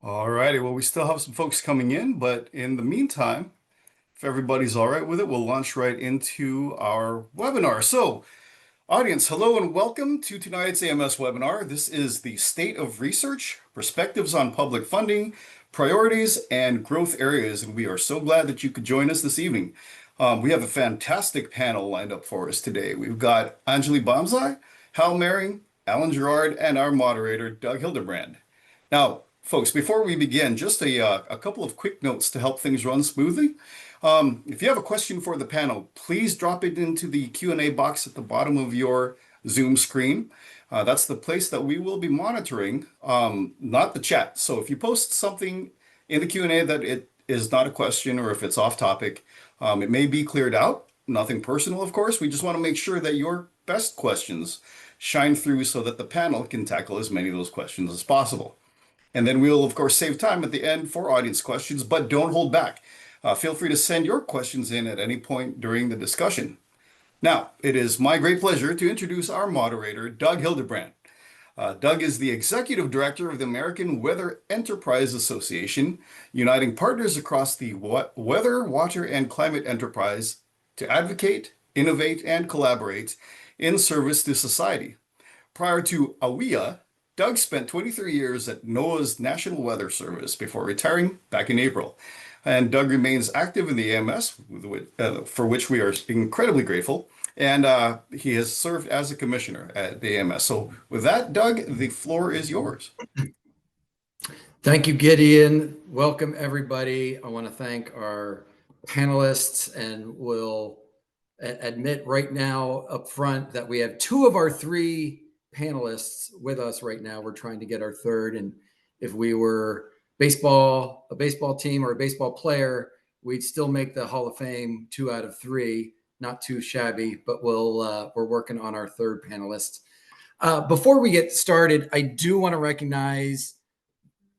All righty. Well, we still have some folks coming in, but in the meantime, if everybody's all right with it, we'll launch right into our webinar. So, audience, hello and welcome to tonight's AMS webinar. This is the State of Research, Perspectives on Public Funding, Priorities, and Growth Areas. And we are so glad that you could join us this evening. We have a fantastic panel lined up for us today. We've got Anjali Bomzai, Hal Mehring, Alan Gerard, and our moderator, Doug Hildebrand. Now, folks, before we begin, just a couple of quick notes to help things run smoothly. If you have a question for the panel, please drop it into the Q&A box at the bottom of your Zoom screen. That's the place that we will be monitoring, not the chat. So if you post something in the Q&A that it is not a question or if it's off topic, it may be cleared out. Nothing personal, of course. We just want to make sure that your best questions shine through so that the panel can tackle as many of those questions as possible. And then we'll, of course, save time at the end for audience questions, but don't hold back. Feel free to send your questions in at any point during the discussion. Now, it is my great pleasure to introduce our moderator, Doug Hildebrand. Doug is the executive director of the American Weather Enterprise Association, uniting partners across the weather, water, and climate enterprise to advocate, innovate, and collaborate in service to society. Prior to AWIA, Doug spent 23 years at NOAA's National Weather Service before retiring back in April. And Doug remains active in the AMS, for which we are incredibly grateful. And he has served as a commissioner at the AMS. So with that, Doug, the floor is yours. Thank you, Gideon. Welcome, everybody. I want to thank our panelists, and will admit right now up front that we have two of our three panelists with us right now. We're trying to get our third, and if we were a baseball team or a baseball player, we'd still make the Hall of Fame 2 out of 3. Not too shabby, but we're working on our third panelist. Before we get started, I do want to recognize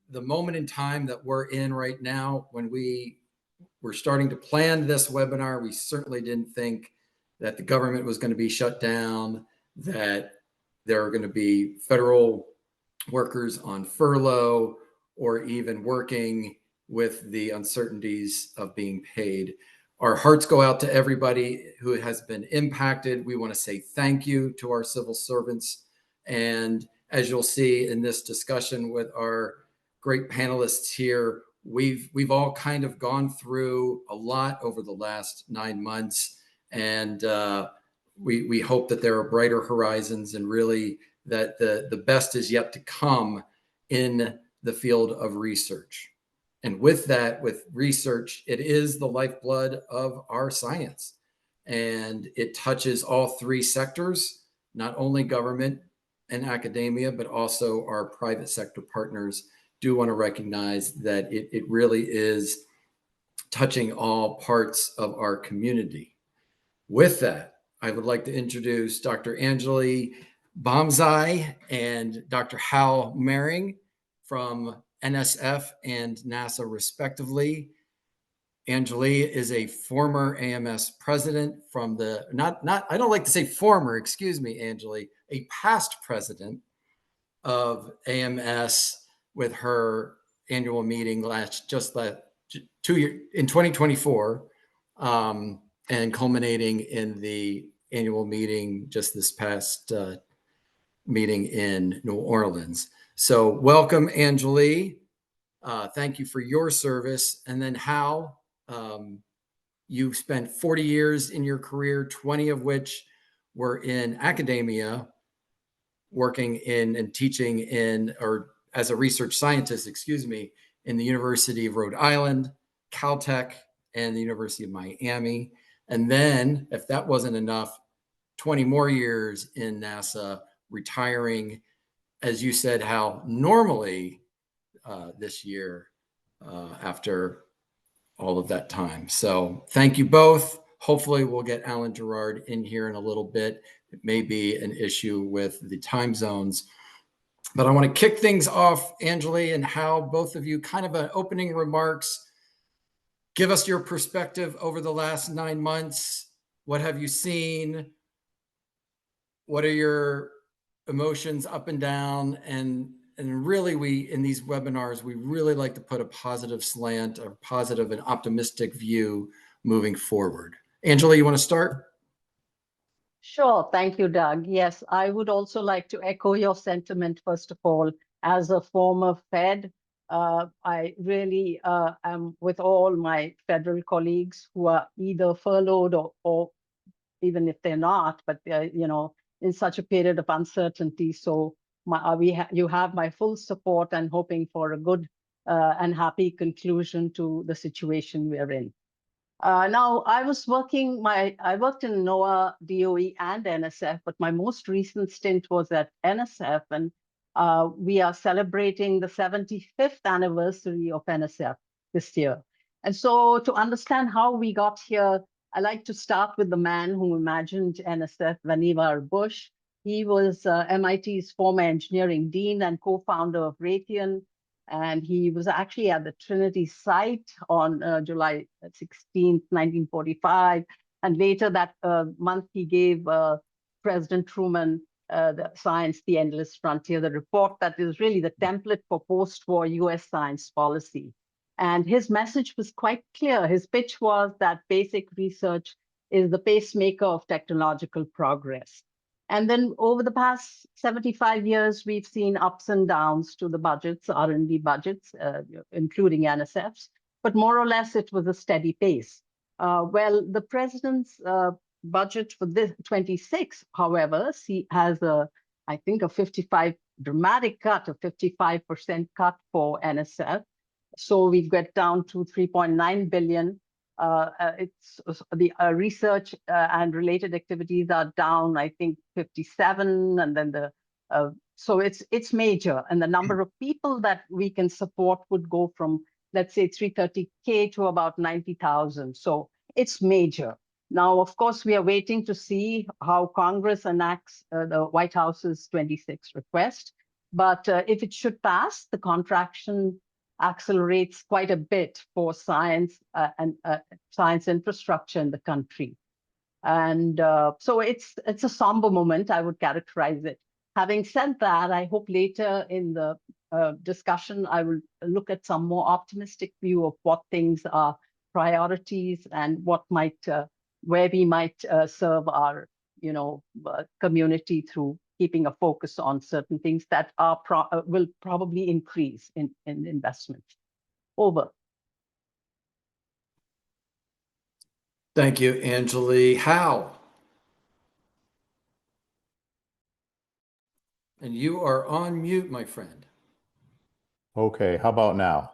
the moment in time that we're in right now. When we were starting to plan this webinar, we certainly didn't think that the government was going to be shut down, that there are going to be federal workers on furlough, or even working with the uncertainties of being paid. Our hearts go out to everybody who has been impacted. We want to say thank you to our civil servants. And as you'll see in this discussion with our great panelists here, we've all kind of gone through a lot over the last 9 months, and we hope that there are brighter horizons, and really that the best is yet to come in the field of research. And with that, with research, it is the lifeblood of our science, and it touches all three sectors, not only government and academia, but also our private sector partners. Do want to recognize that it really is touching all parts of our community. With that, I would like to introduce Dr. Anjali Bomzai and Dr. Hal Mehring from NSF and NASA, respectively. Anjali is a former AMS president from the, I don't like to say former, excuse me, Anjali, a past president of AMS, with her annual meeting in 2024, and culminating in the annual meeting just this past meeting in New Orleans. So welcome, Anjali. Thank you for your service. And then Hal, you spent 40 years in your career, 20 of which were in academia, working in and teaching in, or as a research scientist, in the University of Rhode Island, Caltech, and the University of Miami. And then, if that wasn't enough, 20 more years in NASA, retiring, as you said, Hal, normally this year after all of that time. So thank you both. Hopefully we'll get Alan Gerard in here in a little bit. It may be an issue with the time zones. But I want to kick things off, Anjali and Hal, both of you, kind of an opening remarks. Give us your perspective over the last 9 months. What have you seen? What are your emotions up and down? And and really in these webinars, we really like to put a positive slant, a positive and optimistic view moving forward. Angela, you want to start? Sure. Thank you, Doug. Yes, I would also like to echo your sentiment, first of all. As a former Fed, I really am with all my federal colleagues who are either furloughed or even if they're not, but they're, in such a period of uncertainty. So you have my full support and hoping for a good and happy conclusion to the situation we're in. Now, I worked in NOAA, DOE, and NSF, but my most recent stint was at NSF, and we are celebrating the 75th anniversary of NSF this year. And so to understand how we got here, I like to start with the man who imagined NSF, Vannevar Bush. He was MIT's former engineering dean and co-founder of Raytheon, and he was actually at the Trinity site on July 16th, 1945. And later that month, he gave President Truman the Science, the Endless Frontier, the report that is really the template for post-war US science policy. And his message was quite clear. His pitch was that basic research is the pacemaker of technological progress. And then over the past 75 years, we've seen ups and downs to the budgets, R&D budgets, including NSF's, but more or less it was a steady pace. Well, the president's budget for this 26, however, has I think a 55 dramatic cut, a 55% cut for NSF. So we get down to 3.9 billion. It's the research and related activities are down, I think 57, and then so it's major, and the number of people that we can support would go from, let's say, 330K to about 90,000. So it's major. Now, of course, we are waiting to see how Congress enacts the White House's 26 request. But if it should pass, the contraction accelerates quite a bit for science and science infrastructure in the country. And so it's a somber moment, I would characterize it. Having said that, I hope later in the discussion, I will look at some more optimistic view of what things are priorities and what where we might serve our, community through keeping a focus on certain things that will probably increase in investment. Over. Thank you, Angeli. Hal? And you are on mute, my friend. Okay, how about now?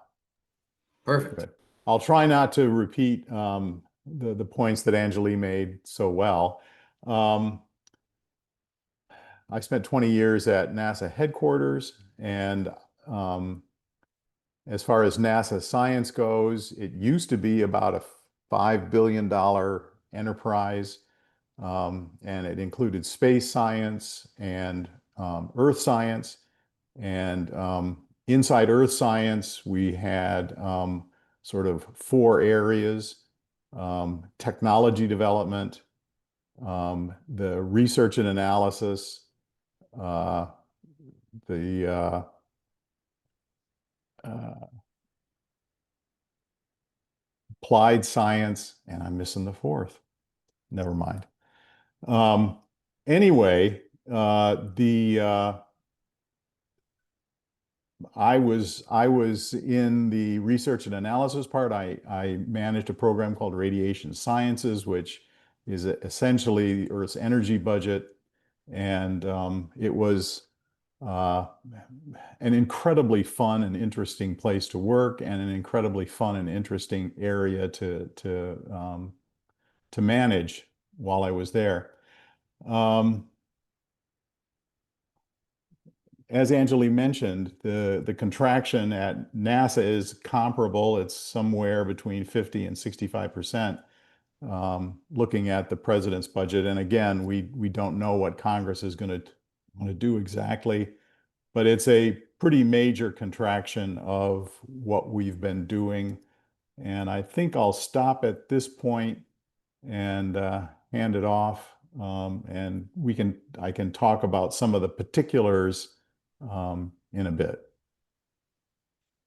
Perfect. Good. I'll try not to repeat the points that Angeli made so well. I spent 20 years at NASA headquarters, and as far as NASA science goes, it used to be about a $5 billion enterprise, and it included space science and earth science. And inside earth science, we had sort of four areas: technology development, the research and analysis, the applied science, and I'm missing the fourth. Never mind. Anyway, I was in the research and analysis part. I managed a program called Radiation Sciences, which is essentially Earth's energy budget, and it was an incredibly fun and interesting place to work, and an incredibly fun and interesting area to manage while I was there. As Angeli mentioned, the contraction at NASA is comparable. It's somewhere between 50 and 65%, looking at the president's budget. And again, we don't know what Congress is going to want to do exactly, but it's a pretty major contraction of what we've been doing. And I think I'll stop at this point and hand it off. And I can talk about some of the particulars in a bit.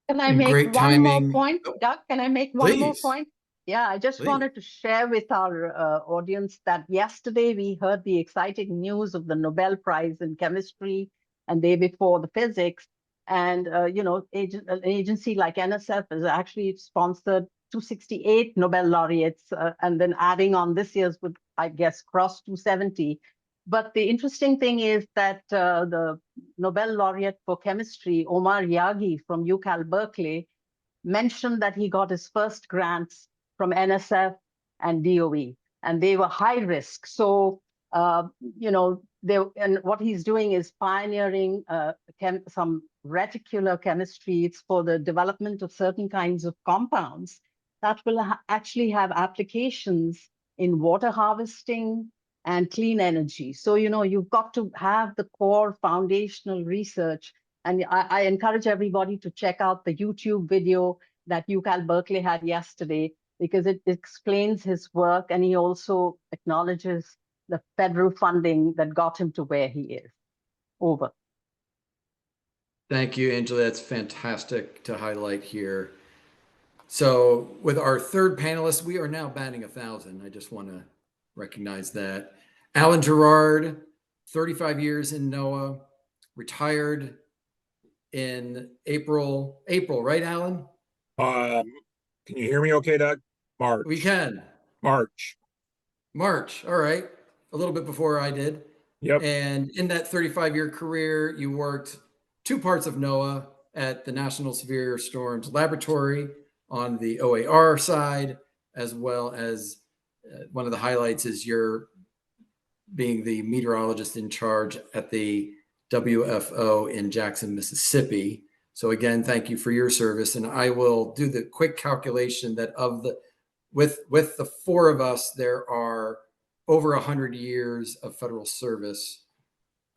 Can I And make great one more timing. point, Oh, Doug? Can I make one more please, point? Yeah, I just please. wanted to share with our audience that yesterday we heard the exciting news of the Nobel Prize in Chemistry and day before the physics. And, an agency like NSF has actually sponsored 268 Nobel laureates, and then adding on this year's would, I guess, cross 270. But the interesting thing is that the Nobel laureate for chemistry, Omar Yagi from UCal Berkeley, mentioned that he got his first grants from NSF and DOE, and they were high risk. So, and what he's doing is pioneering some reticular chemistry. It's for the development of certain kinds of compounds that will actually have applications in water harvesting and clean energy. So, you've got to have the core foundational research. And I encourage everybody to check out the YouTube video that UCal Berkeley had yesterday, because it explains his work, and he also acknowledges the federal funding that got him to where he is. Over. Thank you, Angela. That's fantastic to highlight here. So with our third panelist, we are now batting 1,000. I just want to recognize that. Alan Gerard, 35 years in NOAA, retired in April, right, Alan? Can you hear me okay, Doug? March. We can. March. All right. A little bit before I did. Yep. And in that 35-year career, you worked two parts of NOAA at the National Severe Storms Laboratory on the OAR side, as well as one of the highlights is your being the meteorologist in charge at the WFO in Jackson, Mississippi. So again, thank you for your service. And I will do the quick calculation that with the four of us, there are over 100 years of federal service.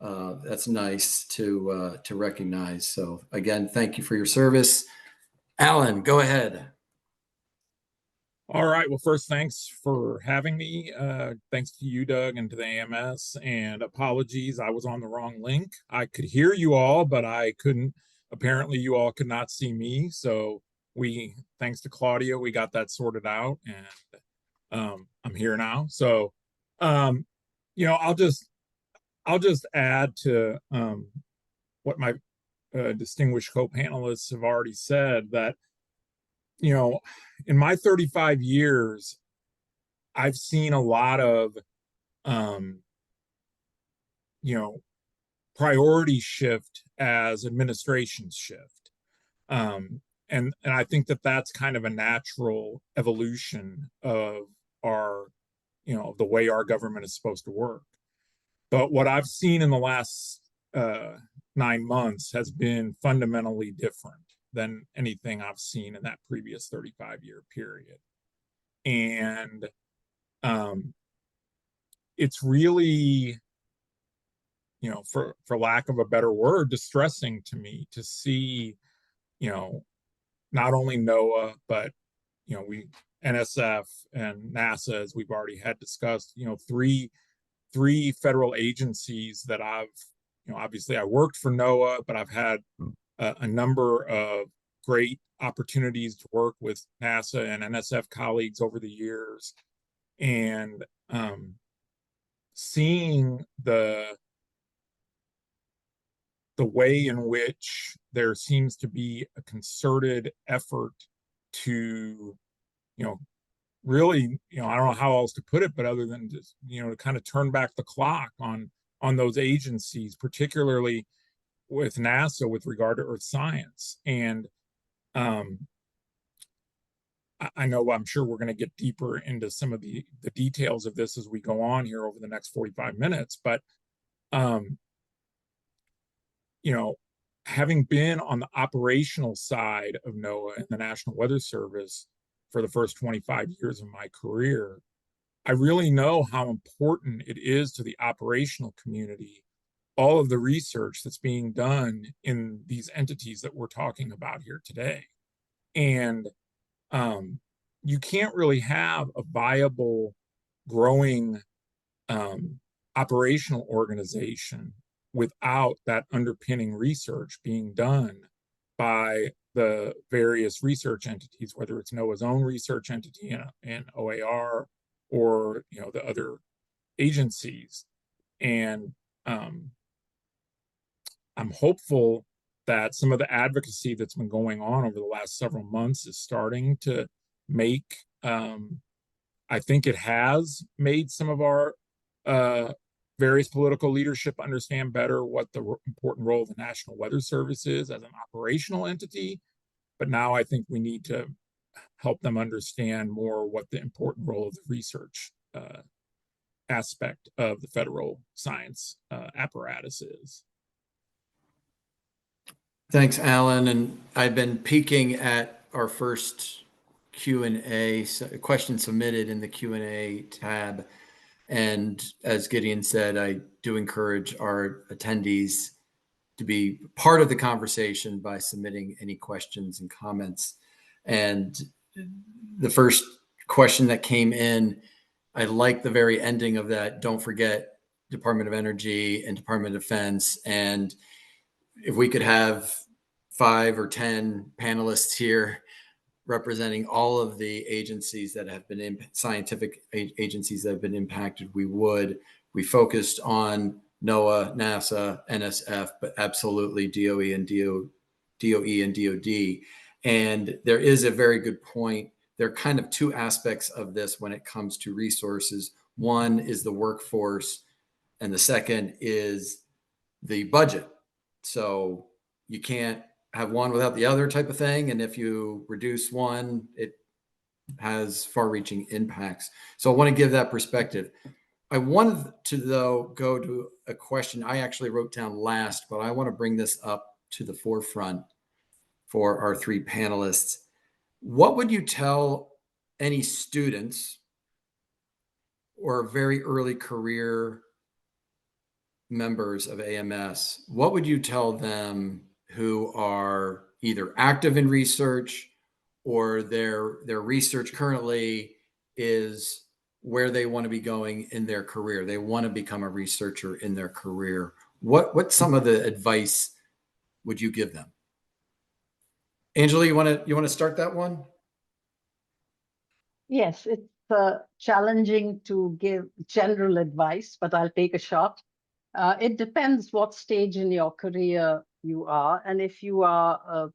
That's nice to recognize. So again, thank you for your service. Alan, go ahead. All right. Well, first, thanks for having me. Thanks to you, Doug, and to the AMS. And apologies, I was on the wrong link. I could hear you all, but I couldn't. Apparently, you all could not see me. So thanks to Claudia, we got that sorted out, and I'm here now. So, I'll just add to what my distinguished co-panelists have already said, that in my 35 years, I've seen a lot of, priority shift as administrations shift. And I think that that's kind of a natural evolution of the way our government is supposed to work. But what I've seen in the last 9 months has been fundamentally different than anything I've seen in that previous 35-year period. And it's really, for lack of a better word, distressing to me to see, not only NOAA, but, NSF and NASA, as we've already had discussed, three federal agencies that obviously I worked for NOAA, but I've had a number of great opportunities to work with NASA and NSF colleagues over the years, and seeing the way in which there seems to be a concerted effort to, really, I don't know how else to put it, but other than just, to kind of turn back the clock on those agencies, particularly with NASA with regard to earth science. And I know, I'm sure we're going to get deeper into some of the details of this as we go on here over the next 45 minutes. But, having been on the operational side of NOAA and the National Weather Service for the first 25 years of my career, I really know how important it is to the operational community, all of the research that's being done in these entities that we're talking about here today. And you can't really have a viable, growing operational organization without that underpinning research being done by the various research entities, whether it's NOAA's own research entity and OAR, or the other agencies. And I'm hopeful that some of the advocacy that's been going on over the last several months is starting to make, I think it has made some of our various political leadership understand better what the important role of the National Weather Service is as an operational entity. But now I think we need to help them understand more what the important role of the research aspect of the federal science apparatus is. Thanks, Alan. And I've been peeking at our first Q&A question submitted in the Q&A tab. And as Gideon said, I do encourage our attendees to be part of the conversation by submitting any questions and comments. And the first question that came in, I like the very ending of that. Don't forget Department of Energy and Department of Defense. And if we could have 5 or 10 panelists here representing all of the agencies that have been scientific agencies that have been impacted, we would. We focused on NOAA, NASA, NSF, but absolutely DOE and DOD. And there is a very good point. There are kind of two aspects of this when it comes to resources. One is the workforce, and the second is the budget. So you can't have one without the other type of thing. And if you reduce one, it has far-reaching impacts. So I want to give that perspective. I wanted to, though, go to a question I actually wrote down last, but I want to bring this up to the forefront for our 3 panelists. What would you tell any students or very early career members of AMS? What would you tell them who are either active in research or their research currently is where they want to be going in their career? They want to become a researcher in their career. What some of the advice would you give them? Angela, you want to start that one? Yes, it's challenging to give general advice, but I'll take a shot. It depends what stage in your career you are, and if you are,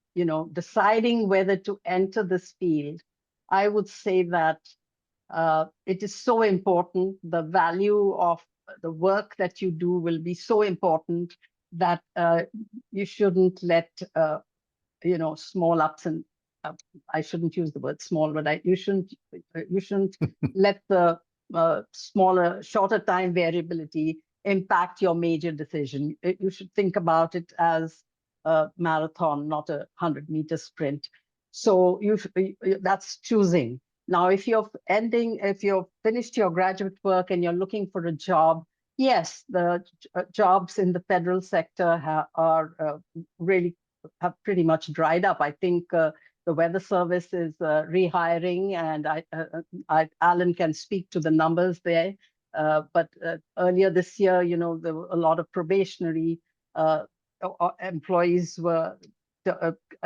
deciding whether to enter this field, I would say that it is so important. The value of the work that you do will be so important that you shouldn't let small ups and I shouldn't use the word small, but you shouldn't let the smaller, shorter time variability impact your major decision. You should think about it as a marathon, not a 100-meter sprint. So that's choosing. Now, if you've finished your graduate work and you're looking for a job, yes, the jobs in the federal sector have pretty much dried up. I think the Weather Service is rehiring, and Alan can speak to the numbers there. But earlier this year, there were a lot of probationary employees were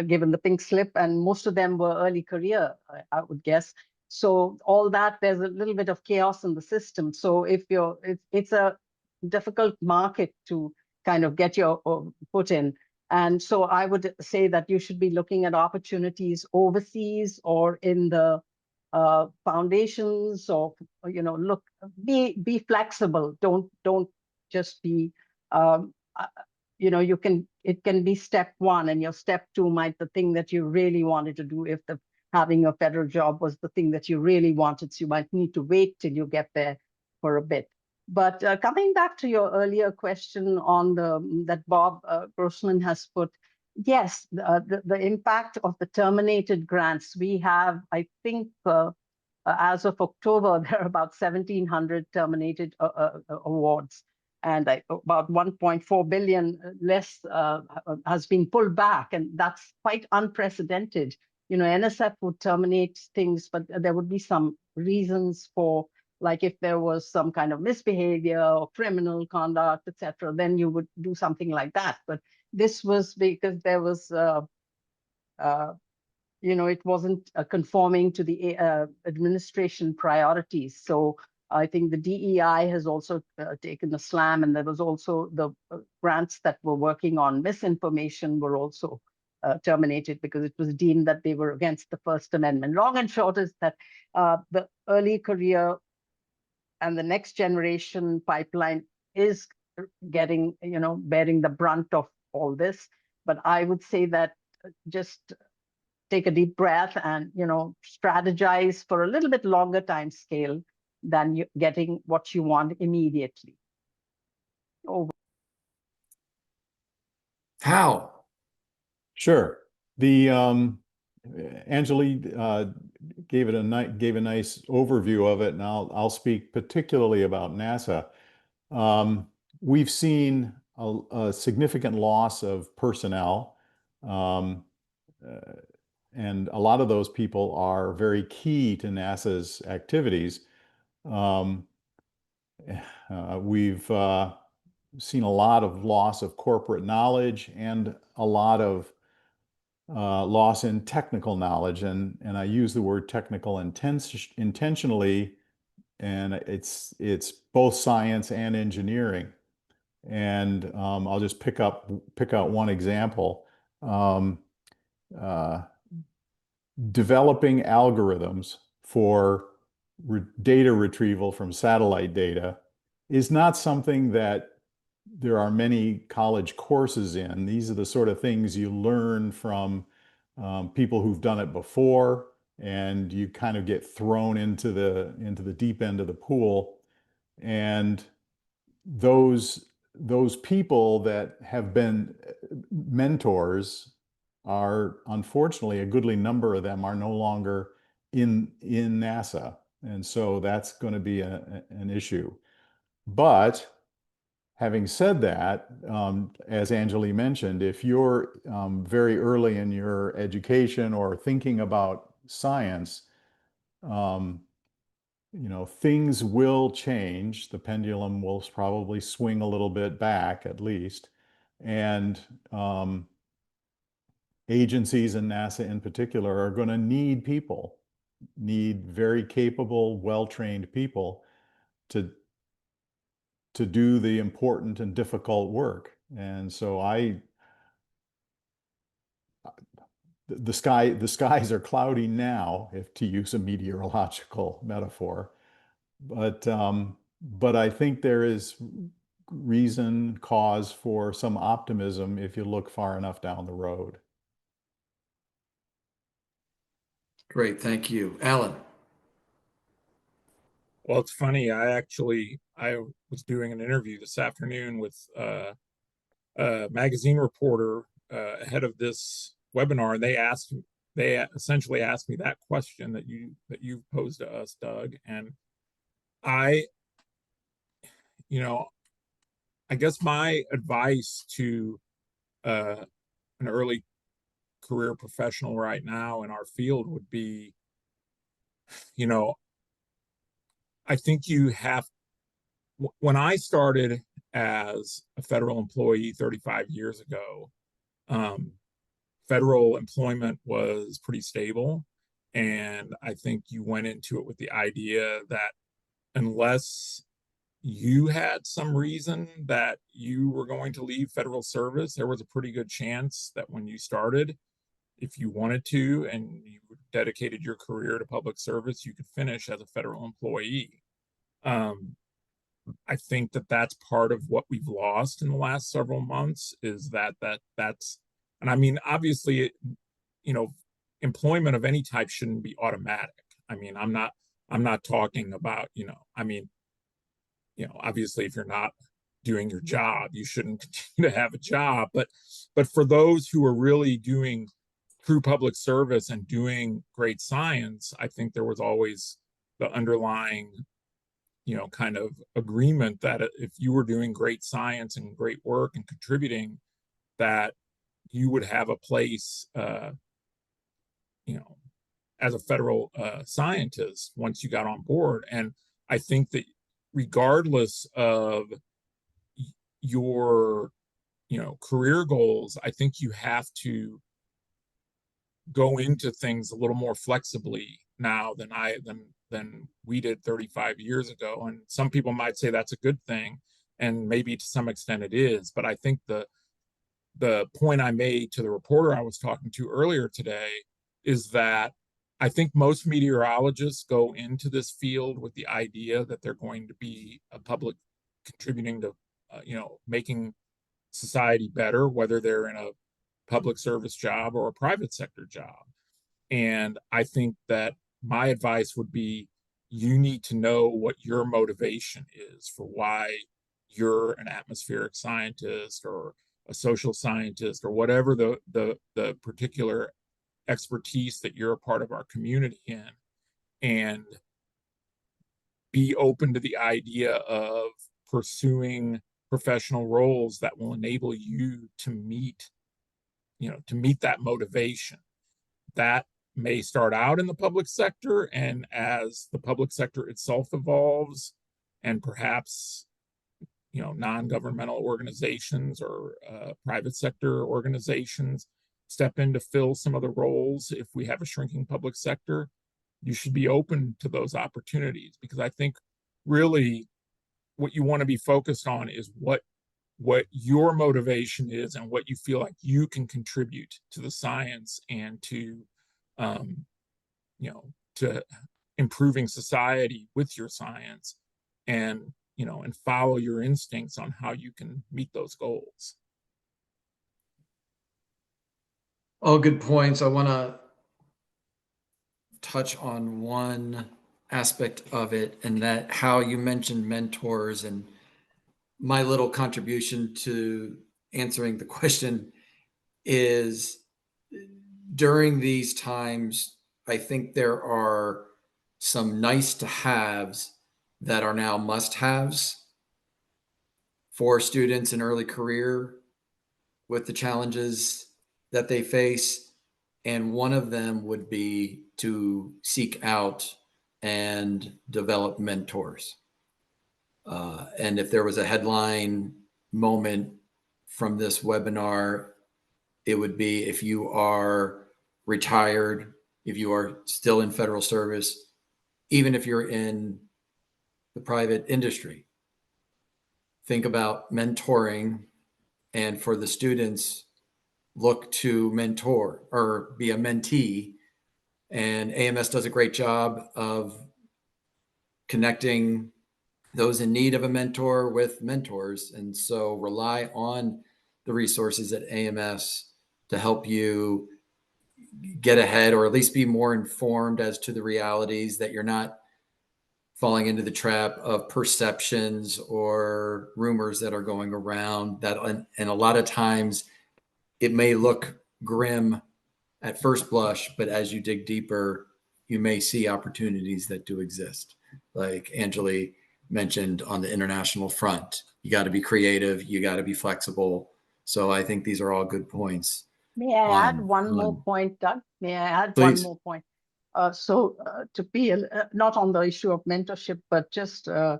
given the pink slip, and most of them were early career, I would guess. So all that, there's a little bit of chaos in the system. So it's a difficult market to kind of get your foot in. And so I would say that you should be looking at opportunities overseas or in the foundations, or be flexible. Don't just be it can be step 1, and your step 2 might the thing that you really wanted to do. If having a federal job was the thing that you really wanted, so you might need to wait till you get there for a bit. But coming back to your earlier question on that Bob Grossman has put, yes, the impact of the terminated grants. We have, I think, as of October, there are about 1,700 terminated awards, and about 1.4 billion less has been pulled back, and that's quite unprecedented. NSF would terminate things, but there would be some reasons for, like if there was some kind of misbehavior or criminal conduct, etc., then you would do something like that. But this was because there was it wasn't conforming to the administration priorities. So I think the DEI has also taken a slam, and there was also the grants that were working on misinformation were also terminated because it was deemed that they were against the First Amendment. Long and short is that the early career and the next generation pipeline is getting, bearing the brunt of all this. But I would say that just take a deep breath and, strategize for a little bit longer time scale than you getting what you want immediately. Over. How? Sure. The Anjali gave a nice overview of it, and I'll speak particularly about NASA. We've seen a significant loss of personnel, and a lot of those people are very key to NASA's activities. We've seen a lot of loss of corporate knowledge and a lot of loss in technical knowledge, and I use the word technical intentionally, and it's both science and engineering. And I'll just pick out one example. Developing algorithms for data retrieval from satellite data is not something that there are many college courses in. These are the sort of things you learn from people who've done it before, and you kind of get thrown into the deep end of the pool. And those people that have been mentors are, unfortunately, a goodly number of them are no longer in NASA. And so that's going to be an issue. But having said that, as Anjali mentioned, if you're very early in your education or thinking about science, things will change. The pendulum will probably swing a little bit back, at least. And agencies, and NASA in particular, are going to need people, need very capable, well-trained people to do the important and difficult work. And so the skies are cloudy now, if to use a meteorological metaphor, but I think there is cause for some optimism if you look far enough down the road. Great, thank you. Alan. Well, it's funny. I was doing an interview this afternoon with a magazine reporter ahead of this webinar, and they essentially asked me that question that you posed to us, Doug. And I guess my advice to an early career professional right now in our field would be, I think when I started as a federal employee 35 years ago, federal employment was pretty stable. And I think you went into it with the idea that unless you had some reason that you were going to leave federal service, there was a pretty good chance that when you started, if you wanted to, and you dedicated your career to public service, you could finish as a federal employee. I think that's part of what we've lost in the last several months, is that's, and I mean, obviously, employment of any type shouldn't be automatic. I mean, I'm not talking about, obviously if you're not doing your job, you shouldn't continue to have a job, but for those who are really doing true public service and doing great science, I think there was always the underlying, kind of agreement that if you were doing great science and great work and contributing, that you would have a place, as a federal scientist once you got on board. And I think that regardless of your, career goals, I think you have to go into things a little more flexibly now than we did 35 years ago. And some people might say that's a good thing, and maybe to some extent it is. But I think the point I made to the reporter I was talking to earlier today is that I think most meteorologists go into this field with the idea that they're going to be a public contributing to, making society better, whether they're in a public service job or a private sector job. And I think that my advice would be you need to know what your motivation is for why you're an atmospheric scientist or a social scientist or whatever the particular expertise that you're a part of our community in, and be open to the idea of pursuing professional roles that will enable you to meet that motivation. That may start out in the public sector, and as the public sector itself evolves, and perhaps non-governmental organizations or private sector organizations step in to fill some of the roles, if we have a shrinking public sector, you should be open to those opportunities, because I think really what you want to be focused on is what your motivation is and what you feel like you can contribute to the science and to to improving society with your science, and and follow your instincts on how you can meet those goals. All good points. I want to touch on one aspect of it, and that how you mentioned mentors, and my little contribution to answering the question is, during these times, I think there are some nice to haves that are now must haves for students in early career with the challenges that they face. And one of them would be to seek out and develop mentors. And if there was a headline moment from this webinar, it would be, if you are retired, if you are still in federal service, even if you're in the private industry, think about mentoring. And for the students, look to mentor or be a mentee. And AMS does a great job of connecting those in need of a mentor with mentors. And so rely on the resources at AMS to help you get ahead, or at least be more informed as to the realities, that you're not falling into the trap of perceptions or rumors that are going around, that, and a lot of times it may look grim at first blush, but as you dig deeper, you may see opportunities that do exist. Like Anjali mentioned, on the international front, you got to be creative, you got to be flexible. So I think these are all good points. May I add one more point, Doug? May I add Please. one more point? To be not on the issue of mentorship, but just the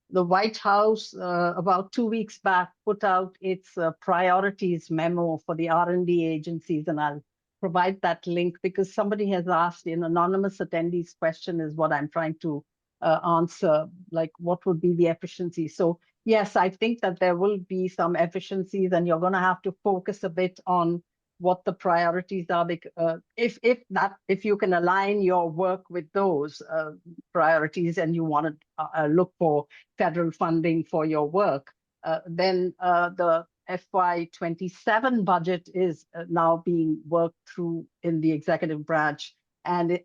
White House about 2 weeks back put out its priorities memo for the R&D agencies, and I'll provide that link because somebody has asked, an anonymous attendee's question is what I'm trying to answer, like what would be the efficiency. So yes, I think that there will be some efficiencies, and you're going to have to focus a bit on what the priorities are. If you can align your work with those priorities, and you want to look for federal funding for your work, then the FY27 budget is now being worked through in the executive branch. And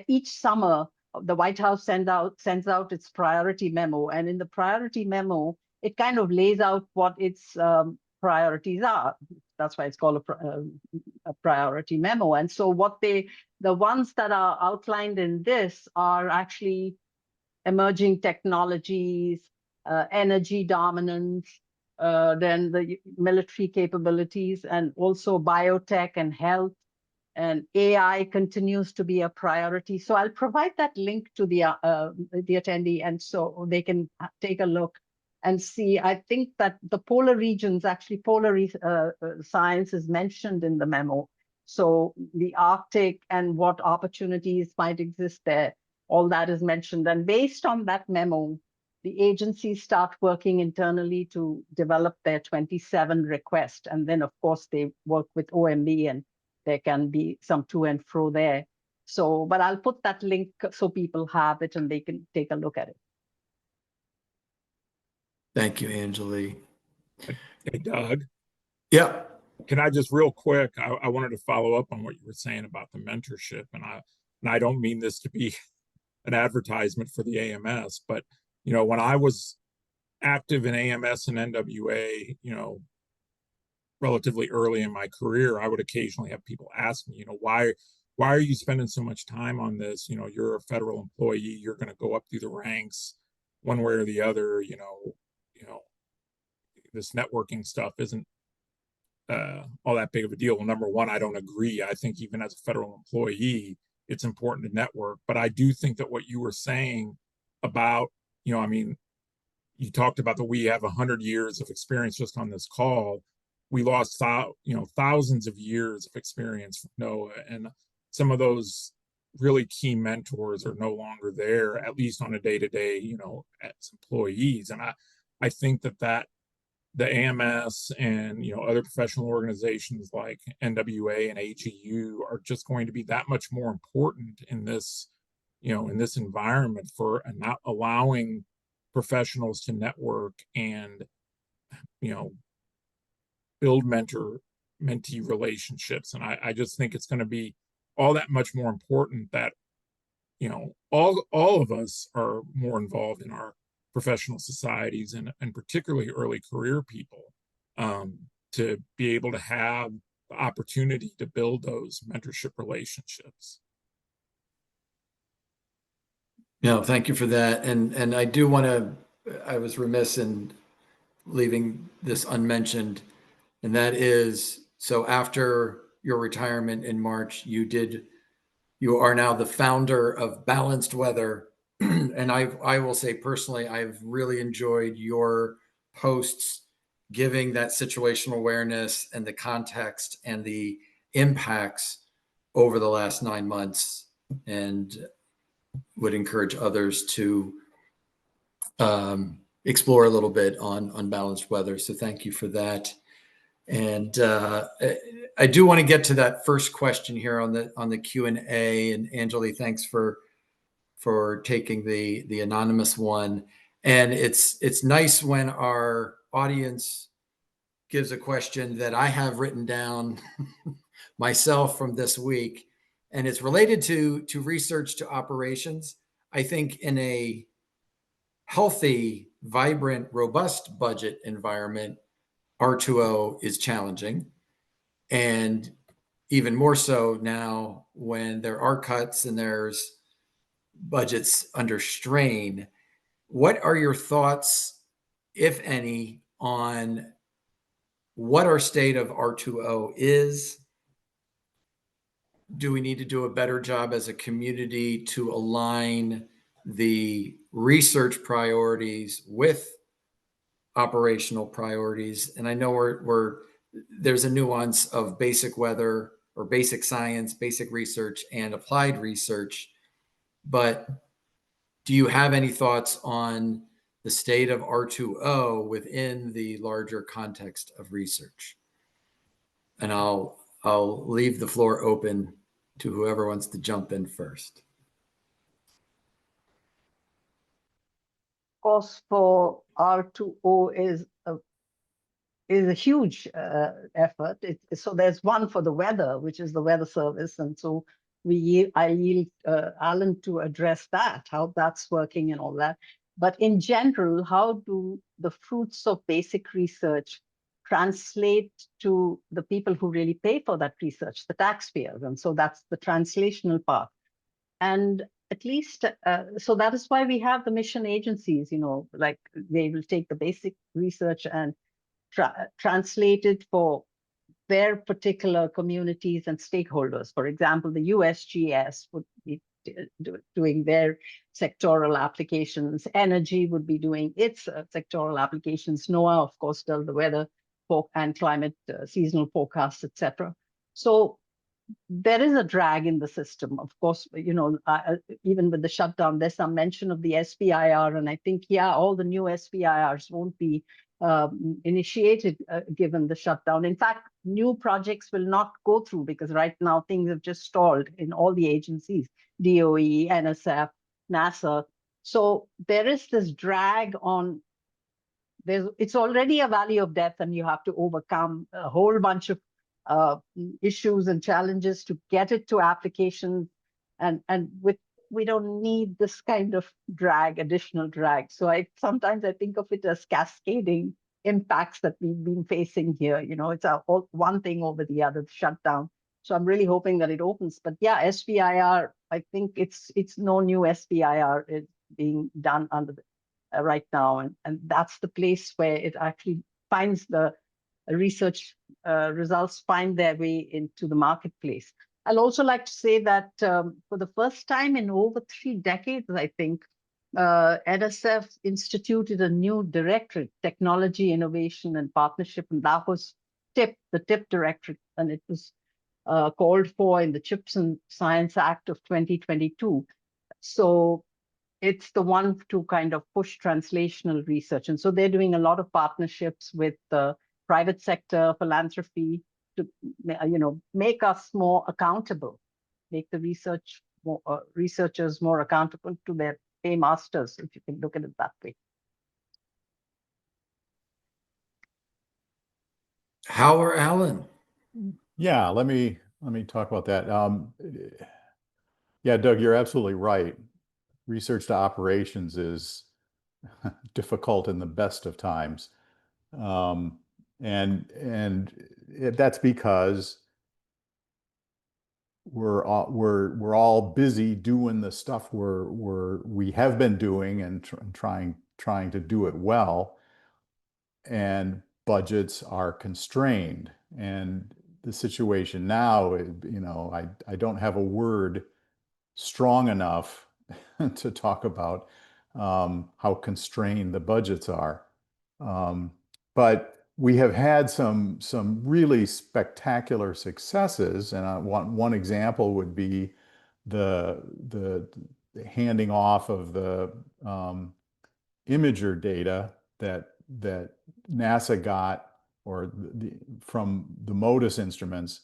each summer, the White House sends out its priority memo. And in the priority memo, it kind of lays out what its priorities are. That's why it's called a priority memo. And so the ones that are outlined in this are actually emerging technologies, energy dominance, then the military capabilities, and also biotech and health, and AI continues to be a priority. So I'll provide that link to the attendee, and so they can take a look and see. I think that the polar regions, actually polar science is mentioned in the memo. So the Arctic and what opportunities might exist there, all that is mentioned. And based on that memo, the agencies start working internally to develop their 27 request. And then, of course, they work with OMB and there can be some to and fro there. So, but I'll put that link so people have it and they can take a look at it. Thank you, Anjali. Hey, Doug, Yeah. can I just real quick, I wanted to follow up on what you were saying about the mentorship. And I don't mean this to be an advertisement for the AMS, but, you know, when I was active in AMS and NWA, you know, relatively early in my career, I would occasionally have people ask me, you know, why are you spending so much time on this? You know, you're a federal employee, you're going to go up through the ranks one way or the other, you know, this networking stuff isn't all that big of a deal. Well, number one, I don't agree. I think even as a federal employee, it's important to network. But I do think that what you were saying about, you know, I mean, you talked about that we have 100 years of experience just on this call. We lost, you know, thousands of years of experience from NOAA, and some of those really key mentors are no longer there, at least on a day-to-day, you know, as employees. And I think that the AMS and, you know, other professional organizations like NWA and AGU are just going to be that much more important in this, you know, in this environment for not allowing professionals to network and, you know, build mentee relationships. And I just think it's going to be all that much more important that, you know, all of us are more involved in our professional societies and particularly early career people, to be able to have the opportunity to build those mentorship relationships. No, thank you for that. And I do want to, I was remiss in leaving this unmentioned, and that is, so after your retirement in March, you are now the founder of Balanced Weather. And I will say personally, I've really enjoyed your posts giving that situational awareness and the context and the impacts over the last 9 months, and would encourage others to explore a little bit on Balanced Weather. So thank you for that. And I do want to get to that first question here on the Q&A. And Anjali, thanks for taking the anonymous one. And it's nice when our audience gives a question that I have written down myself from this week, and it's related to research to operations. I think in a healthy, vibrant, robust budget environment, R2O is challenging. And even more so now when there are cuts and there's budgets under strain. What are your thoughts, if any, on what our state of R2O is? Do we need to do a better job as a community to align the research priorities with operational priorities? And I know there's a nuance of basic weather or basic science, basic research, and applied research. But do you have any thoughts on the state of R2O within the larger context of research? And I'll leave the floor open to whoever wants to jump in first. Of course, for R2O is a huge effort. So there's one for the weather, which is the Weather Service, and so I yield Alan to address that, how that's working and all that. But in general, how do the fruits of basic research translate to the people who really pay for that research, the taxpayers? And so that's the translational part. And at least, so that is why we have the mission agencies, you know, like they will take the basic research and translate it for their particular communities and stakeholders. For example, the USGS would be doing their sectoral applications. Energy would be doing its sectoral applications. NOAA, of course, does the weather and climate seasonal forecasts, etc. So there is a drag in the system. Of course, even with the shutdown, there's some mention of the SBIR, and I think, yeah, all the new SBIRs won't be initiated given the shutdown. In fact, new projects will not go through because right now things have just stalled in all the agencies, DOE, NSF, NASA. So there is this drag on. It's already a valley of death, and you have to overcome a whole bunch of issues and challenges to get it to applications, and we don't need this kind of additional drag. So sometimes I think of it as cascading impacts that we've been facing here. It's one thing over the other, the shutdown. So I'm really hoping that it opens. But yeah, SBIR, I think it's no new SBIR is being done under the right now, and that's the place where it actually finds the research results find their way into the marketplace. I'll also like to say that for the first time in over 3 decades, I think, NSF instituted a new directorate, Technology, Innovation, and Partnership, and that was the TIP directorate, and it was called for in the CHIPS and Science Act of 2022. So it's the one to kind of push translational research. And so they're doing a lot of partnerships with the private sector, philanthropy, to make us more accountable, make the researchers more accountable to their paymasters, if you can look at it that way. Hal or Alan? Yeah, let me talk about that. Yeah, Doug, you're absolutely right. Research to operations is difficult in the best of times. That's because we're all busy doing the stuff we have been doing and trying to do it well, and budgets are constrained. And the situation now, I don't have a word strong enough to talk about how constrained the budgets are. But we have had some really spectacular successes, and one example would be the handing off of the imager data that NASA got from the MODIS instruments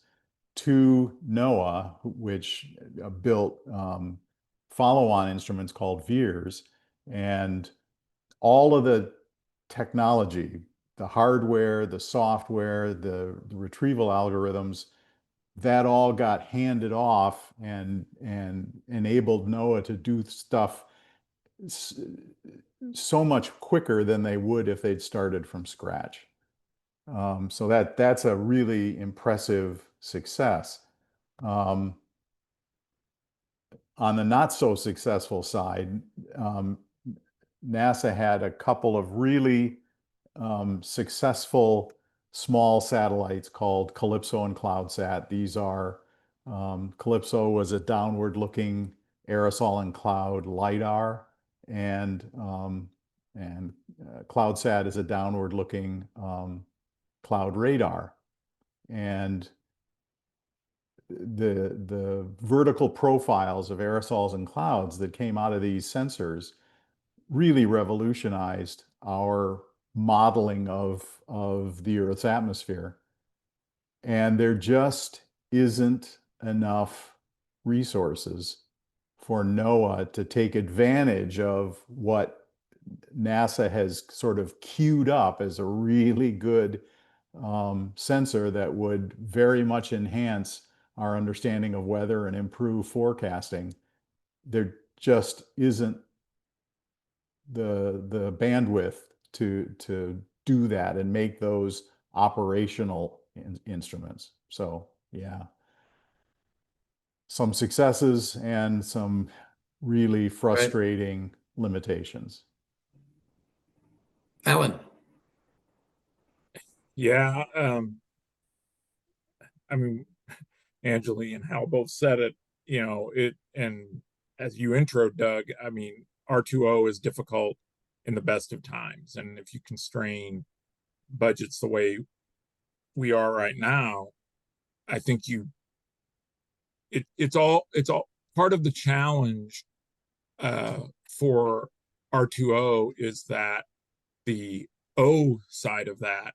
to NOAA, which built follow-on instruments called VIIRS, and all of the technology, the hardware, the software, the retrieval algorithms, that all got handed off and enabled NOAA to do stuff so much quicker than they would if they'd started from scratch. So that's a really impressive success. On the not so successful side, NASA had a couple of really successful small satellites called Calypso and CloudSat. These are, Calypso was a downward-looking aerosol and cloud LiDAR, and CloudSat is a downward-looking cloud radar. And the vertical profiles of aerosols and clouds that came out of these sensors really revolutionized our modeling of the Earth's atmosphere. And there just isn't enough resources for NOAA to take advantage of what NASA has sort of queued up as a really good sensor that would very much enhance our understanding of weather and improve forecasting. There just isn't the bandwidth to do that and make those operational instruments. So yeah, some successes and some really frustrating limitations. Alan? Yeah, I mean, Anjali and Hal both said it, and as you intro, Doug, I mean, R2O is difficult in the best of times. And if you constrain budgets the way we are right now, I think you it's all part of the challenge for R2O is that the O side of that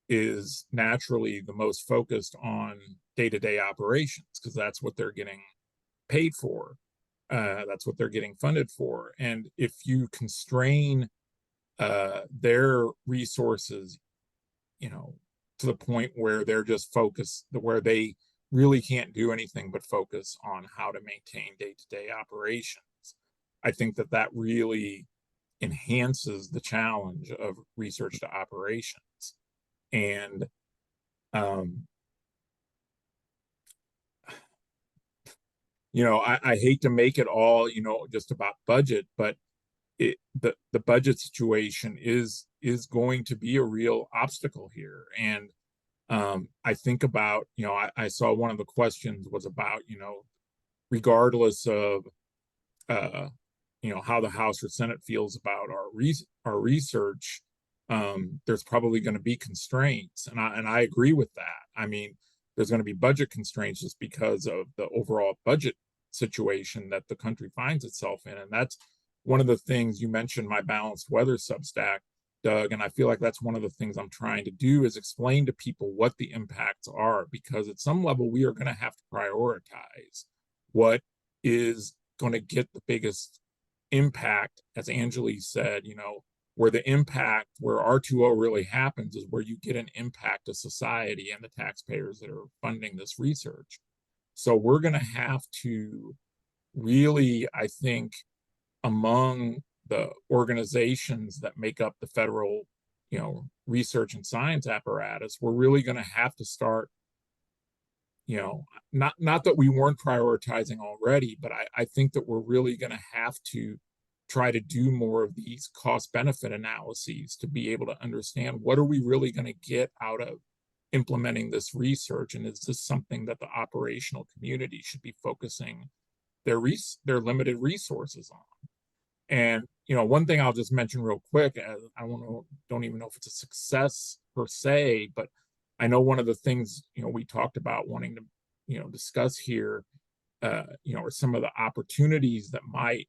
is naturally the most focused on day-to-day operations because that's what they're getting paid for. That's what they're getting funded for. And if you constrain their resources, to the point where they're just focused, where they really can't do anything but focus on how to maintain day-to-day operations, I think that that really enhances the challenge of research to operations. And I hate to make it all, just about budget, but the budget situation is going to be a real obstacle here. And I think about, I saw one of the questions was about, regardless of how the House or Senate feels about our research, there's probably going to be constraints, and I agree with that. I mean, there's going to be budget constraints just because of the overall budget situation that the country finds itself in, and that's one of the things you mentioned. My balanced weather Substack, Doug, and I feel like that's one of the things I'm trying to do is explain to people what the impacts are, because at some level we are going to have to prioritize what is going to get the biggest impact. As Angeli said, where the impact, where R2O really happens is where you get an impact to society and the taxpayers that are funding this research. So we're going to have to really, I think, among the organizations that make up the federal, research and science apparatus, we're really going to have to start, not that we weren't prioritizing already, but I think that we're really going to have to try to do more of these cost benefit analyses to be able to understand what are we really going to get out of implementing this research, and is this something that the operational community should be focusing their limited resources on. And one thing I'll just mention real quick, don't even know if it's a success per se, but I know one of the things we talked about wanting to discuss here, are some of the opportunities that might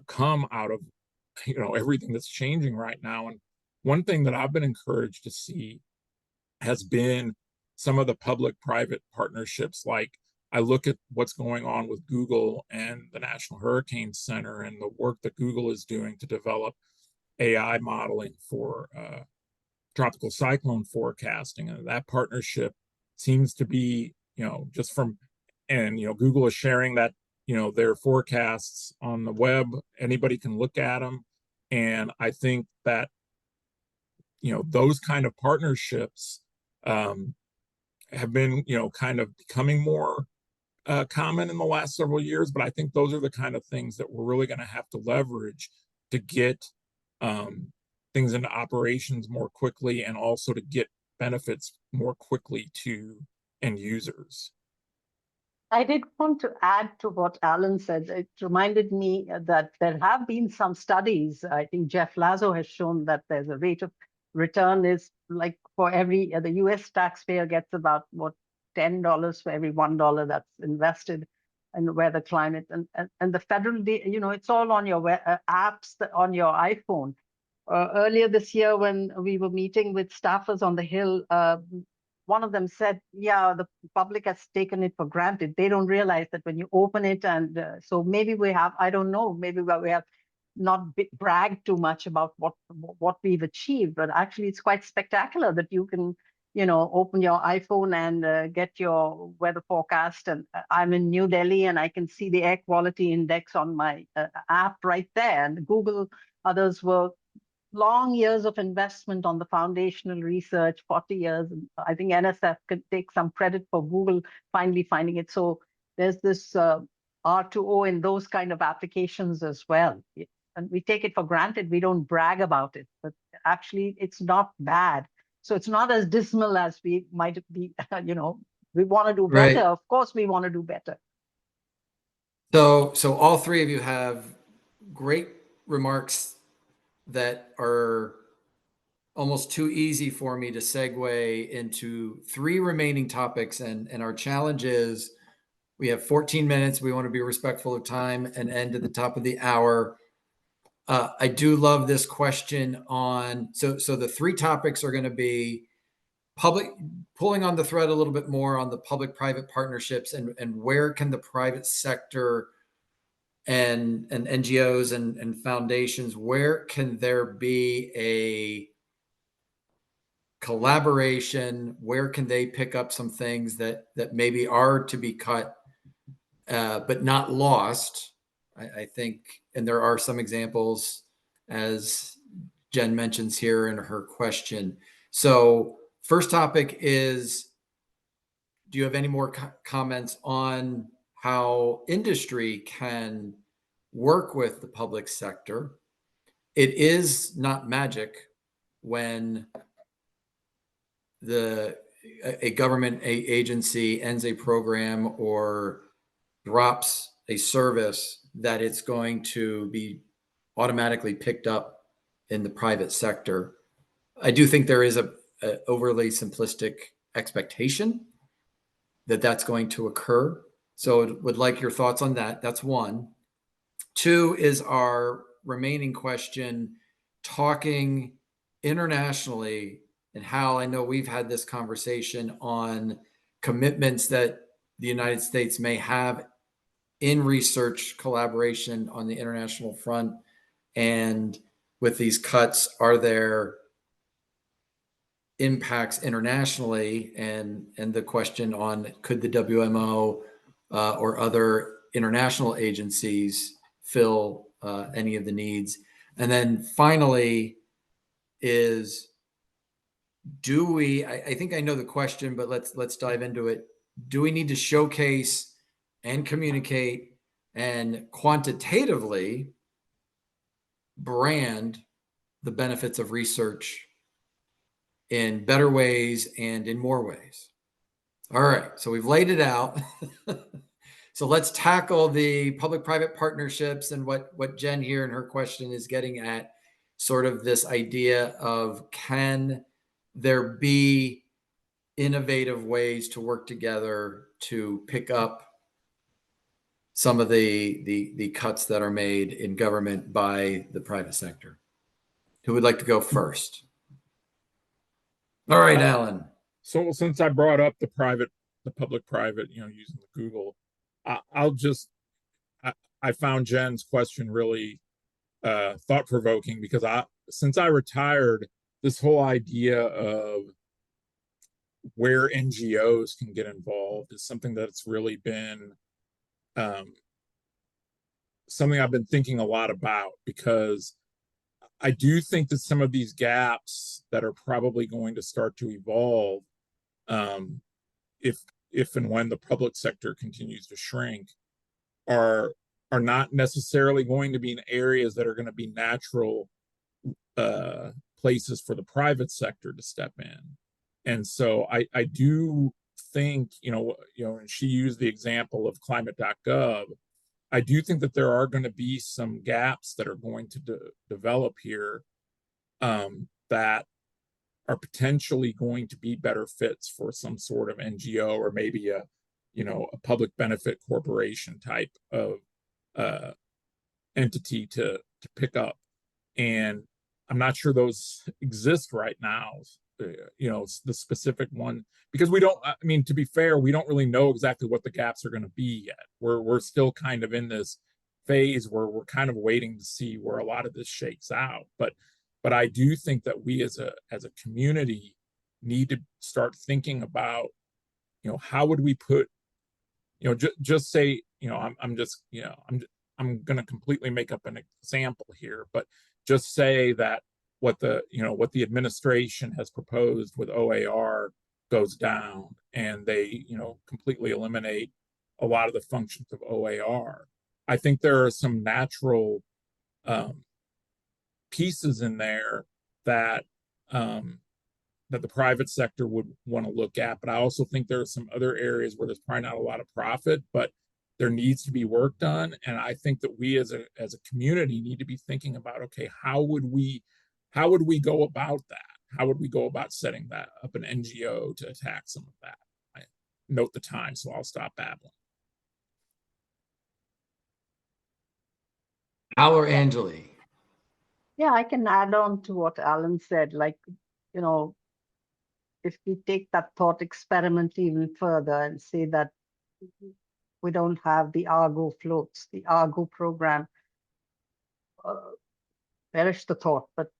come out of everything that's changing right now. And one thing that I've been encouraged to see has been some of the public-private partnerships. Like, I look at what's going on with Google and the National Hurricane Center and the work that Google is doing to develop AI modeling for tropical cyclone forecasting. And that partnership seems to be, just from, and, Google is sharing that, their forecasts on the web. Anybody can look at them. And I think that, those kind of partnerships have been, kind of becoming more common in the last several years, but I think those are the kind of things that we're really going to have to leverage to get things into operations more quickly, and also to get benefits more quickly to end users. I did want to add to what Alan said. It reminded me that there have been some studies. I think Jeff Lazo has shown that there's a rate of return is like for every, the US taxpayer gets about $10 for every $1 that's invested in weather climate. And the federal, it's all on your apps on your iPhone. Earlier this year, when we were meeting with staffers on the Hill, one of them said, yeah, the public has taken it for granted. They don't realize that when you open it, and so maybe we have, I don't know, maybe we have not bragged too much about what we've achieved, but actually it's quite spectacular that you can, open your iPhone and get your weather forecast. And I'm in New Delhi and I can see the air quality index on my app right there. And Google, others were long years of investment on the foundational research, 40 years. I think NSF could take some credit for Google finally finding it. So there's this R2O in those kind of applications as well. And we take it for granted. We don't brag about it, but actually it's not bad. So it's not as dismal as we might be, we want to do better. Right. Of course we want to do better. So all three of you have great remarks that are almost too easy for me to segue into three remaining topics. And our challenge is We have 14 minutes. We want to be respectful of time and end at the top of the hour. I do love this question on, so the three topics are going to be public, pulling on the thread a little bit more on the public-private partnerships and where can the private sector and NGOs and foundations, where can there be a collaboration? Where can they pick up some things that maybe are to be cut, but not lost? I think, and there are some examples, as Jen mentions here in her question. So first topic is, do you have any more comments on how industry can work with the public sector? It is not magic when a government agency ends a program or drops a service that it's going to be automatically picked up in the private sector. I do think there is a overly simplistic expectation that that's going to occur. So would like your thoughts on that. That's one. Two is our remaining question, talking internationally, and Hal, I know we've had this conversation on commitments that the United States may have in research collaboration on the international front. And with these cuts, are there impacts internationally? And the question on, could the WMO or other international agencies fill any of the needs? And then finally is, do we, I think I know the question, but let's dive into it. Do we need to showcase and communicate and quantitatively brand the benefits of research in better ways and in more ways? All right, so we've laid it out. So let's tackle the public-private partnerships and what Jen here in her question is getting at, sort of this idea of, can there be innovative ways to work together to pick up some of the cuts that are made in government by the private sector? Who would like to go first? All right, Alan. So since I brought up the public-private, using the Google, I'll just, I found Jen's question really thought-provoking, because since I retired, this whole idea of where NGOs can get involved is something that's really been something I've been thinking a lot about, because I do think that some of these gaps that are probably going to start to evolve, if and when the public sector continues to shrink, are not necessarily going to be in areas that are going to be natural places for the private sector to step in. And so I do think, and she used the example of climate.gov. I do think that there are going to be some gaps that are going to develop here, that are potentially going to be better fits for some sort of NGO, or maybe a public benefit corporation type of entity to pick up. And I'm not sure those exist right now, the specific one, because we don't, I mean, to be fair, we don't really know exactly what the gaps are going to be yet. We're still kind of in this phase where we're kind of waiting to see where a lot of this shakes out. But I do think that we as a community need to start thinking about, how would we put, just say, I'm going to completely make up an example here, but just say that what the administration has proposed with OAR goes down, and they, completely eliminate a lot of the functions of OAR. I think there are some natural pieces in there that that the private sector would want to look at, but I also think there are some other areas where there's probably not a lot of profit, but there needs to be work done. And I think that we as a community need to be thinking about, okay, how would we go about that? How would we go about setting that up, an NGO to attack some of that? I note the time, so I'll stop babbling. Al or Anjali? Yeah, I can add on to what Alan said. Like, you know, if we take that thought experiment even further and say that we don't have the Argo floats, the Argo program, uh, perish the thought, but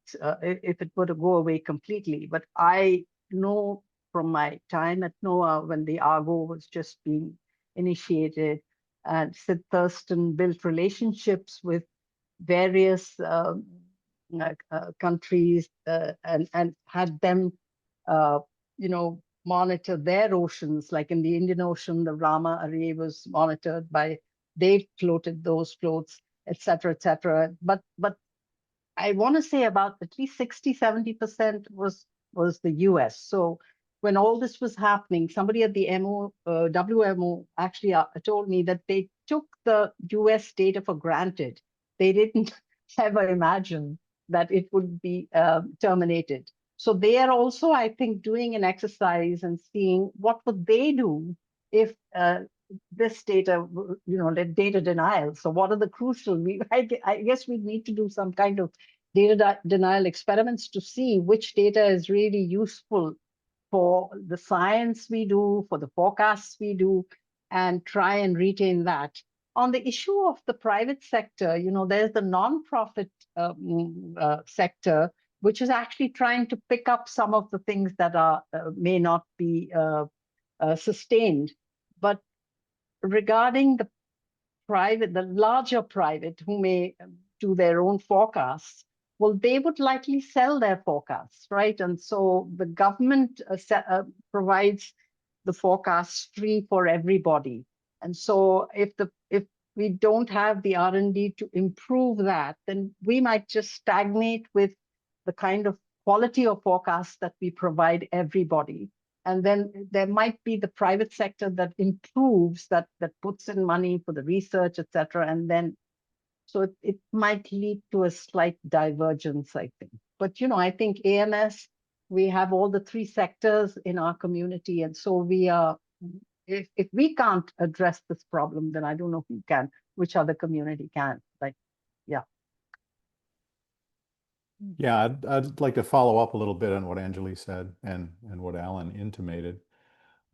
if it were to go away completely. But I know from my time at NOAA when the Argo was just being initiated, and Sid Thurston built relationships with various countries and had them, uh, monitor their oceans. Like in the Indian Ocean, the Rama Array was monitored by, they floated those floats, et cetera, et cetera. But I want to say about at least 60–70% was the US. So when all this was happening, somebody at the WMO actually told me that they took the US data for granted. They didn't ever imagine that it would be terminated. So they are also, I think, doing an exercise and seeing what would they do if this data, the data denial. So what are the crucial? I guess we need to do some kind of data denial experiments to see which data is really useful for the science we do, for the forecasts we do, and try and retain that. On the issue of the private sector, there's the nonprofit sector, which is actually trying to pick up some of the things that are may not be sustained. But regarding the larger private who may do their own forecasts, well, they would likely sell their forecasts, right? And so the government provides the forecasts free for everybody. And so if we don't have the R&D to improve that, then we might just stagnate with the kind of quality of forecasts that we provide everybody. And then there might be the private sector that improves, that puts in money for the research, et cetera. And then, so it might lead to a slight divergence, I think. But, I think AMS, we have all the three sectors in our community. And so we are, if we can't address this problem, then I don't know who can, which other community can. Like, yeah. Yeah, I'd like to follow up a little bit on what Anjali said and what Alan intimated.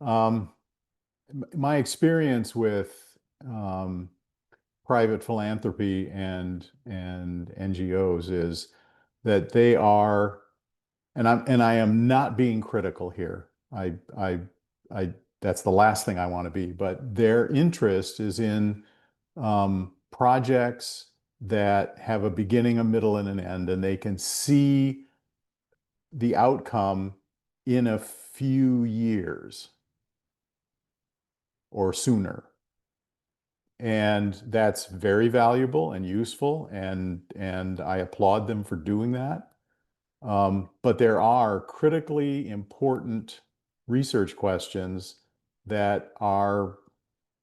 My experience with private philanthropy and NGOs is that they are, and I am not being critical here. I that's the last thing I want to be, but their interest is in projects that have a beginning, a middle, and an end, and they can see the outcome in a few years or sooner. And that's very valuable and useful, and I applaud them for doing that. But there are critically important research questions that are,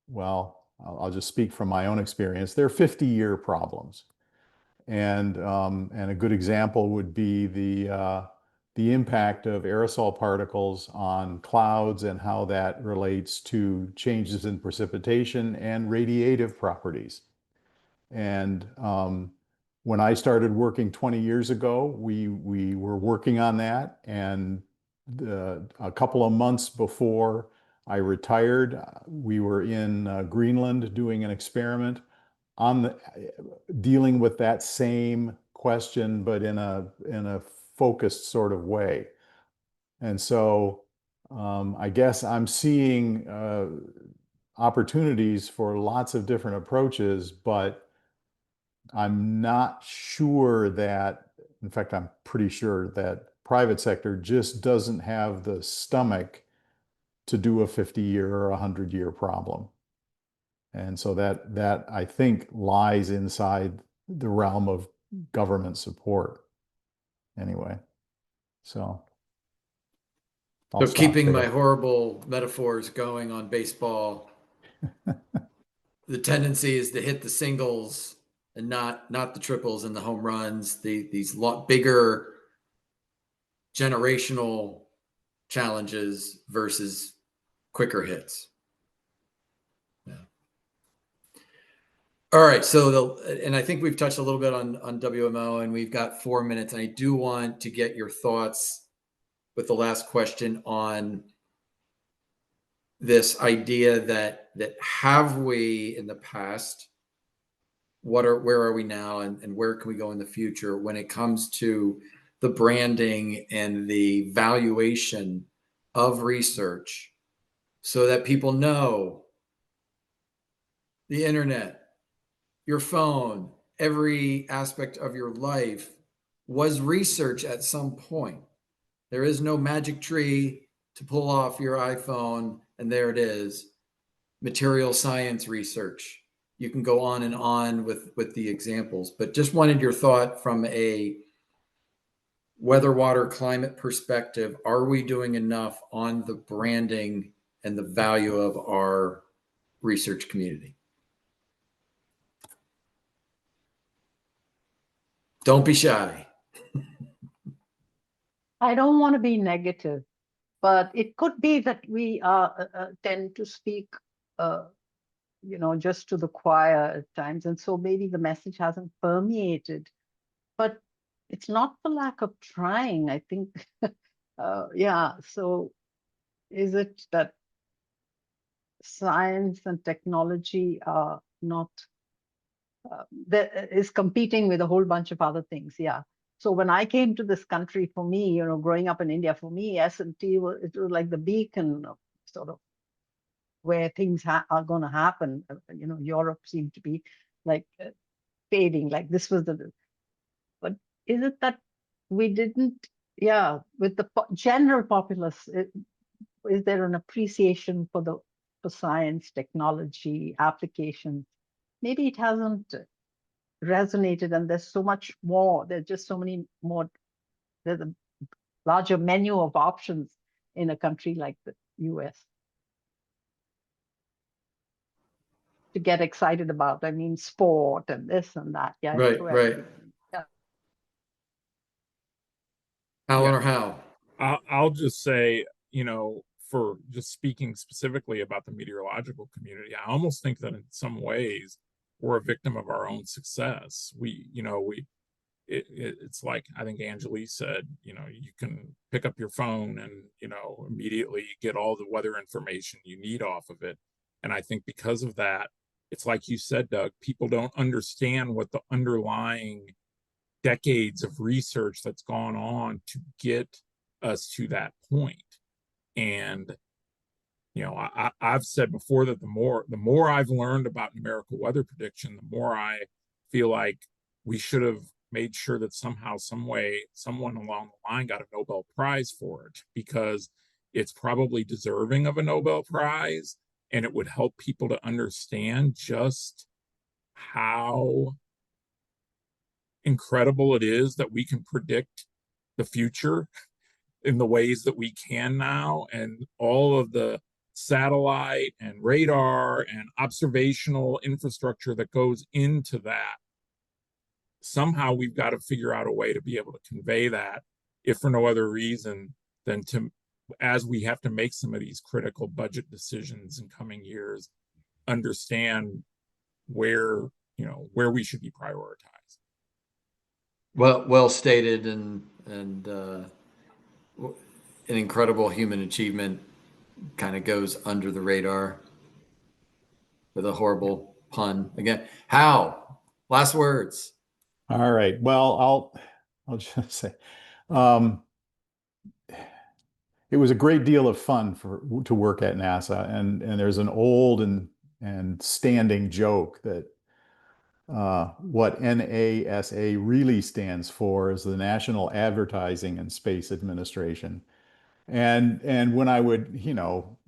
well, I'll just speak from my own experience. They're 50-year problems. And a good example would be the impact of aerosol particles on clouds and how that relates to changes in precipitation and radiative properties. And when I started working 20 years ago, we were working on that. And a couple of months before I retired, we were in Greenland doing an experiment on dealing with that same question, but in a focused sort of way. And so I guess I'm seeing opportunities for lots of different approaches, but I'm not sure that, in fact, I'm pretty sure that private sector just doesn't have the stomach to do a 50-year or 100-year problem. And so that I think lies inside the realm of government support anyway. So I'll So stop keeping my there. horrible metaphors going on baseball, the tendency is to hit the singles and not the triples and the home runs, these lot bigger generational challenges versus quicker hits. Yeah. All right. So and I think we've touched a little bit on WMO, and we've got 4 minutes. And I do want to get your thoughts with the last question on this idea that have we in the past, where are we now, and where can we go in the future when it comes to the branding and the valuation of research, so that people know the internet, your phone, every aspect of your life was research at some point. There is no magic tree to pull off your iPhone and there it is. Material science research. You can go on and on with the examples, but just wanted your thought from a weather, water, climate perspective. Are we doing enough on the branding and the value of our research community? Don't be shy. I don't want to be negative, but it could be that we tend to speak, just to the choir at times. And so maybe the message hasn't permeated, but it's not for lack of trying, I think. Yeah, so is it that science and technology are not, that is competing with a whole bunch of other things? Yeah. So when I came to this country, for me, growing up in India, for me, S&T it was like the beacon of sort of where things are going to happen. Europe seemed to be like fading, like this was but is it that we didn't, yeah, with the general populace, is there an appreciation for science, technology, applications? Maybe it hasn't resonated, and there's so much more. There's just so many more. There's a larger menu of options in a country like the US to get excited about. I mean, sport and this and that. Yeah, Right, throw right. everything. Yeah. Alan Yeah. or Hal? I'll just say, for just speaking specifically about the meteorological community, I almost think that in some ways we're a victim of our own success. It's like, I think Angelique said, you can pick up your phone and, immediately get all the weather information you need off of it. And I think because of that, it's like you said, Doug, people don't understand what the underlying decades of research that's gone on to get us to that point. And I've said before that the more I've learned about numerical weather prediction, the more I feel like we should have made sure that somehow, some way, someone along the line got a Nobel Prize for it, because it's probably deserving of a Nobel Prize, and it would help people to understand just how incredible it is that we can predict the future in the ways that we can now, and all of the satellite and radar and observational infrastructure that goes into that. Somehow we've got to figure out a way to be able to convey that, if for no other reason than to, as we have to make some of these critical budget decisions in coming years, understand where we should be prioritized. Well stated, and an incredible human achievement kind of goes under the radar with a horrible pun again. Hal, last words. All right. Well, I'll just say, um, it was a great deal of fun to work at NASA, and there's an old and standing joke that what NASA really stands for is the National Advertising and Space Administration. And when I would,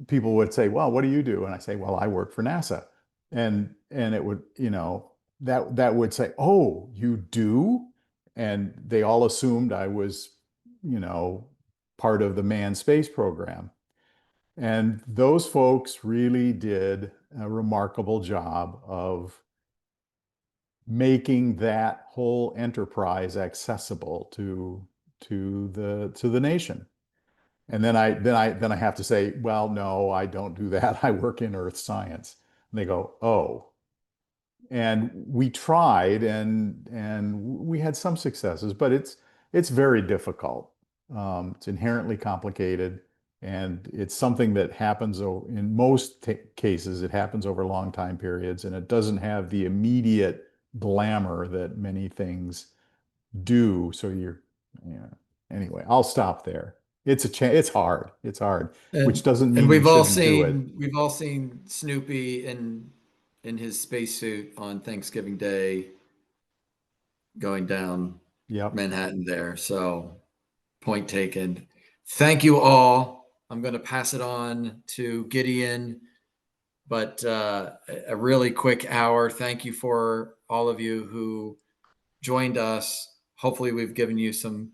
people would say, "Well, what do you do?" And I say, "Well, I work for NASA." And it would, that would say, "Oh, you do?" And they all assumed I was, you know, part of the manned space program. And those folks really did a remarkable job of making that whole enterprise accessible to the nation. And then I have to say, well, no, I don't do that. I work in earth science. And they go, oh, And we tried, and we had some successes, but it's very difficult. It's inherently complicated, and it's something that happens in most cases. It happens over long time periods, and it doesn't have the immediate glamour that many things do. So yeah. Anyway, I'll stop there. It's hard. It's hard, which doesn't And mean you shouldn't do it. we've all seen Snoopy in his spacesuit on Thanksgiving Day going down Yep. Manhattan there. So point taken. Thank you all. I'm going to pass it on to Gideon, but a really quick hour. Thank you for all of you who joined us. Hopefully we've given you some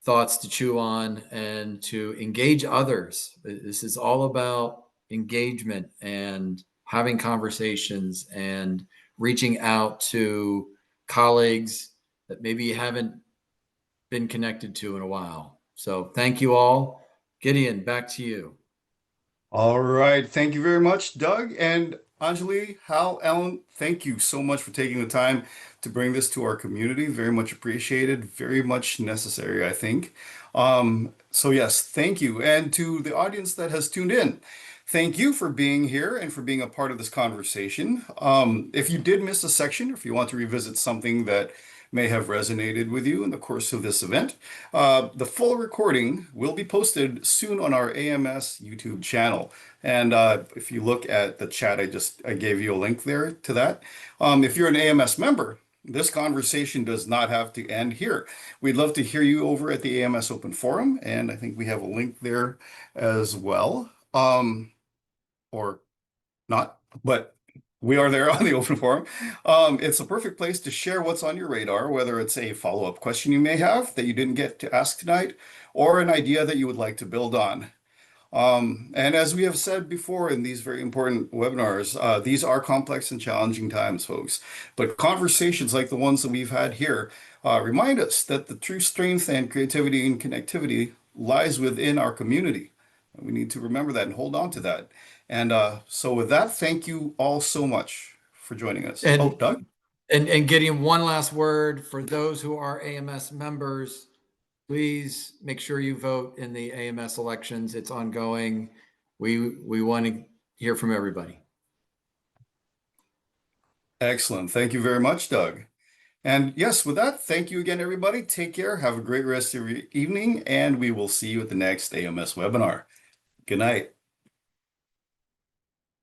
thoughts to chew on and to engage others. This is all about engagement and having conversations and reaching out to colleagues that maybe you haven't been connected to in a while. So thank you all. Gideon, back to you. All right. Thank you very much, Doug. And Anjali, Hal, Ellen, thank you so much for taking the time to bring this to our community. Very much appreciated. Very much necessary, I think. So yes, thank you. And to the audience that has tuned in, thank you for being here and for being a part of this conversation. If you did miss a section, if you want to revisit something that may have resonated with you in the course of this event, the full recording will be posted soon on our AMS YouTube channel. And if you look at the chat, I gave you a link there to that. If you're an AMS member, this conversation does not have to end here. We'd love to hear you over at the AMS Open Forum, and I think we have a link there as well. Or not, but we are there on the open forum. It's a perfect place to share what's on your radar, whether it's a follow-up question you may have that you didn't get to ask tonight, or an idea that you would like to build on. And as we have said before in these very important webinars, these are complex and challenging times, folks. But conversations like the ones that we've had here remind us that the true strength and creativity and connectivity lies within our community. We need to remember that and hold on to that. And so with that, thank you all so much for joining us. Oh, And Doug? and Gideon, one last word for those who are AMS members. Please make sure you vote in the AMS elections. It's ongoing. We want to hear from everybody. Excellent. Thank you very much, Doug. And yes, with that, thank you again, everybody. Take care. Have a great rest of your evening, and we will see you at the next AMS webinar. Good night.